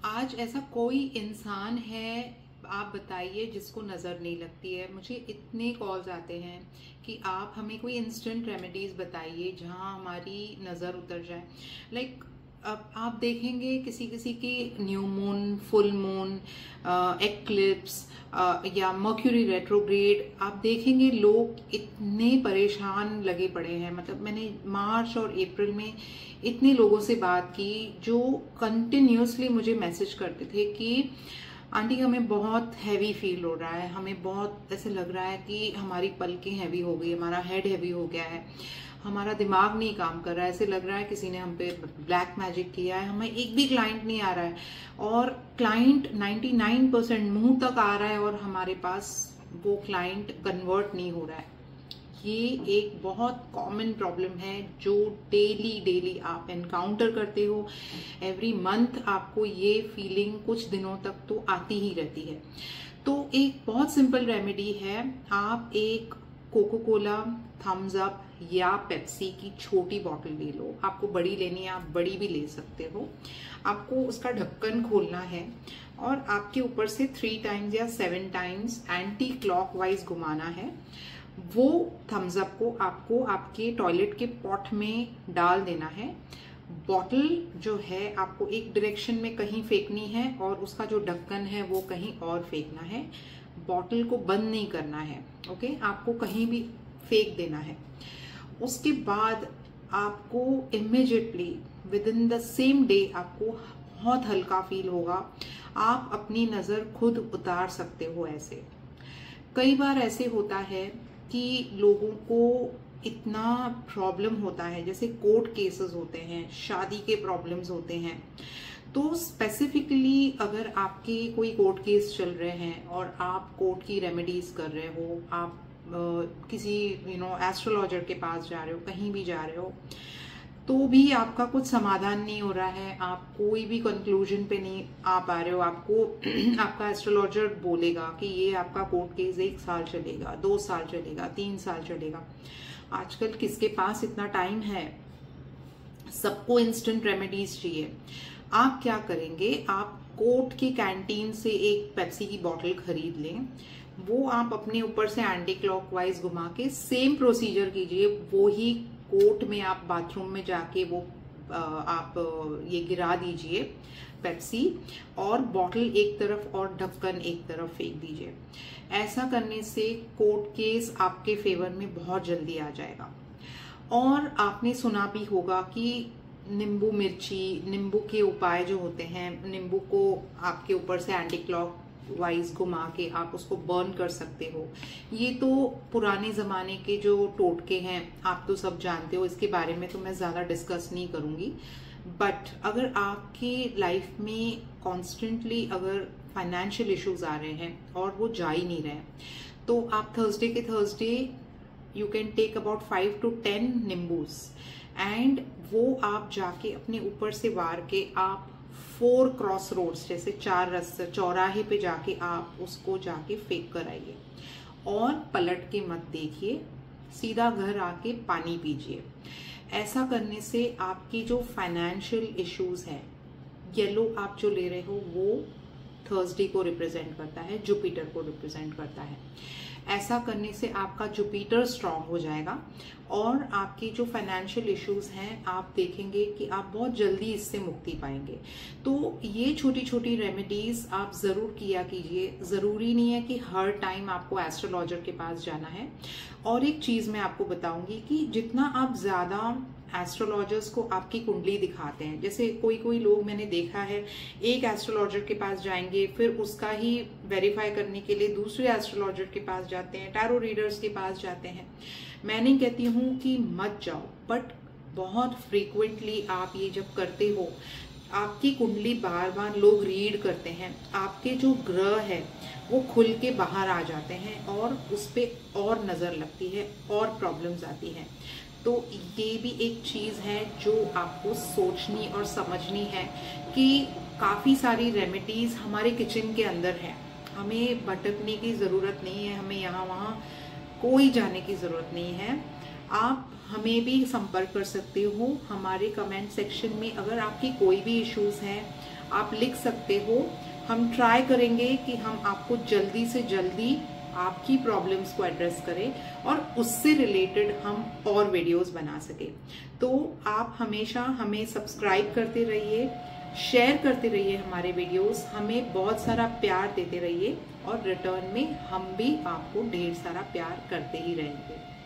आज ऐसा कोई इंसान है, आप बताइए, जिसको नज़र नहीं लगती है। मुझे इतने कॉल्स आते हैं कि आप हमें कोई इंस्टेंट रेमेडीज़ बताइए जहां हमारी नज़र उतर जाए। लाइक अब आप देखेंगे किसी किसी की new moon, full moon, eclipse या मर्क्यूरी रेट्रोग्रेड, आप देखेंगे लोग इतने परेशान लगे पड़े हैं। मतलब मैंने मार्च और अप्रैल में इतने लोगों से बात की जो कंटिन्यूसली मुझे मैसेज करते थे कि आंटी हमें बहुत हैवी फील हो रहा है, हमें बहुत ऐसे लग रहा है कि हमारी पलकें हैवी हो गई, हमारा हेड हैवी हो गया है, हमारा दिमाग नहीं काम कर रहा है, ऐसे लग रहा है किसी ने हम पे ब्लैक मैजिक किया है, हमें एक भी क्लाइंट नहीं आ रहा है। और क्लाइंट 99% मुंह तक आ रहा है और हमारे पास वो क्लाइंट कन्वर्ट नहीं हो रहा है। ये एक बहुत कॉमन प्रॉब्लम है जो डेली डेली आप एनकाउंटर करते हो। एवरी मंथ आपको ये फीलिंग कुछ दिनों तक तो आती ही रहती है। तो एक बहुत सिंपल रेमेडी है, आप एक कोको कोला, थम्स अप या पेप्सी की छोटी बॉटल ले लो। आपको बड़ी लेनी है, आप बड़ी भी ले सकते हो। आपको उसका ढक्कन खोलना है और आपके ऊपर से 3 टाइम्स या 7 टाइम्स एंटी क्लॉकवाइज घुमाना है। वो थम्स अप को आपको आपके टॉयलेट के पॉट में डाल देना है। बॉटल जो है आपको एक डायरेक्शन में कहीं फेंकनी है और उसका जो ढक्कन है वो कहीं और फेंकना है। बॉटल को बंद नहीं करना है, ओके? आपको कहीं भी फेंक देना है। उसके बाद आपको immediately with in the same day आपको बहुत हल्का फील होगा। आप अपनी नजर खुद उतार सकते हो। ऐसे कई बार ऐसे होता है कि लोगों को इतना प्रॉब्लम होता है, जैसे कोर्ट केसेस होते हैं, शादी के प्रॉब्लम्स होते हैं। तो स्पेसिफिकली अगर आपके कोई कोर्ट केस चल रहे हैं और आप कोर्ट की रेमेडीज कर रहे हो, आप किसी एस्ट्रोलॉजर के पास जा रहे हो, कहीं भी जा रहे हो, तो भी आपका कुछ समाधान नहीं हो रहा है, आप कोई भी कंक्लूजन पे नहीं आ पा रहे हो, आपको आपका एस्ट्रोलॉजर बोलेगा कि ये आपका कोर्ट केस 1 साल चलेगा, 2 साल चलेगा, 3 साल चलेगा। आजकल किसके पास इतना टाइम है? सबको इंस्टेंट रेमेडीज चाहिए। आप क्या करेंगे, आप कोर्ट की कैंटीन से एक पेप्सी की बोतल खरीद लें। वो आप अपने ऊपर से एंटी क्लॉकवाइज घुमा के सेम प्रोसीजर कीजिए। वो ही कोर्ट में आप बाथरूम में जाके वो आप ये गिरा दीजिए पेप्सी, और बॉटल एक तरफ और ढक्कन एक तरफ फेंक दीजिए। ऐसा करने से कोर्ट केस आपके फेवर में बहुत जल्दी आ जाएगा। और आपने सुना भी होगा कि नींबू मिर्ची, नींबू के उपाय जो होते हैं, नींबू को आपके ऊपर से एंटी क्लॉक वाइज घुमा के आप उसको बर्न कर सकते हो। ये तो पुराने जमाने के जो टोटके हैं, आप तो सब जानते हो, इसके बारे में तो मैं ज्यादा डिस्कस नहीं करूंगी। बट अगर आपकी लाइफ में कॉन्स्टेंटली अगर फाइनेंशियल इश्यूज आ रहे हैं और वो जा ही नहीं रहे, तो आप थर्सडे के Thursday you can take about 5 to 10 नींबूस, एंड वो आप जाके अपने ऊपर से वार के आप 4 क्रॉस रोड्स, जैसे 4 रास्ते चौराहे पे जाके आप उसको जाके फेंक कर आइए और पलट के मत देखिए, सीधा घर आके पानी पीजिए। ऐसा करने से आपकी जो फाइनेंशियल इश्यूज हैं, येलो आप जो ले रहे हो वो थर्सडे को रिप्रेजेंट करता है, जुपिटर को रिप्रेजेंट करता है। ऐसा करने से आपका जुपिटर स्ट्रांग हो जाएगा और आपकी जो फाइनेंशियल इश्यूज हैं, आप देखेंगे कि आप बहुत जल्दी इससे मुक्ति पाएंगे। तो ये छोटी छोटी रेमेडीज आप जरूर किया कीजिए। जरूरी नहीं है कि हर टाइम आपको एस्ट्रोलॉजर के पास जाना है। और एक चीज मैं आपको बताऊंगी कि जितना आप ज्यादा एस्ट्रोलॉजर्स को आपकी कुंडली दिखाते हैं, जैसे कोई कोई लोग मैंने देखा है, एक एस्ट्रोलॉजर के पास जाएंगे, फिर उसका ही वेरीफाई करने के लिए दूसरे एस्ट्रोलॉजर के पास जाते हैं, टैरो रीडर्स के पास जाते हैं। मैं नहीं कहती हूँ कि मत जाओ, बट बहुत फ्रीक्वेंटली आप ये जब करते हो, आपकी कुंडली बार बार लोग रीड करते हैं, आपके जो ग्रह है वो खुल के बाहर आ जाते हैं और उस पर और नजर लगती है और प्रॉब्लम्स आती हैं। तो ये भी एक चीज है जो आपको सोचनी और समझनी है कि काफी सारी रेमेडीज हमारे किचन के अंदर है। हमें भटकने की जरूरत नहीं है, हमें यहाँ वहाँ कोई जाने की जरूरत नहीं है। आप हमें भी संपर्क कर सकते हो हमारे कमेंट सेक्शन में। अगर आपकी कोई भी इश्यूज हैं, आप लिख सकते हो। हम ट्राई करेंगे कि हम आपको जल्दी से जल्दी आपकी प्रॉब्लम्स को एड्रेस करें और उससे रिलेटेड हम और वीडियोस बना सके। तो आप हमेशा हमें सब्सक्राइब करते रहिए, शेयर करते रहिए हमारे वीडियोस, हमें बहुत सारा प्यार देते रहिए और रिटर्न में हम भी आपको ढेर सारा प्यार करते ही रहेंगे।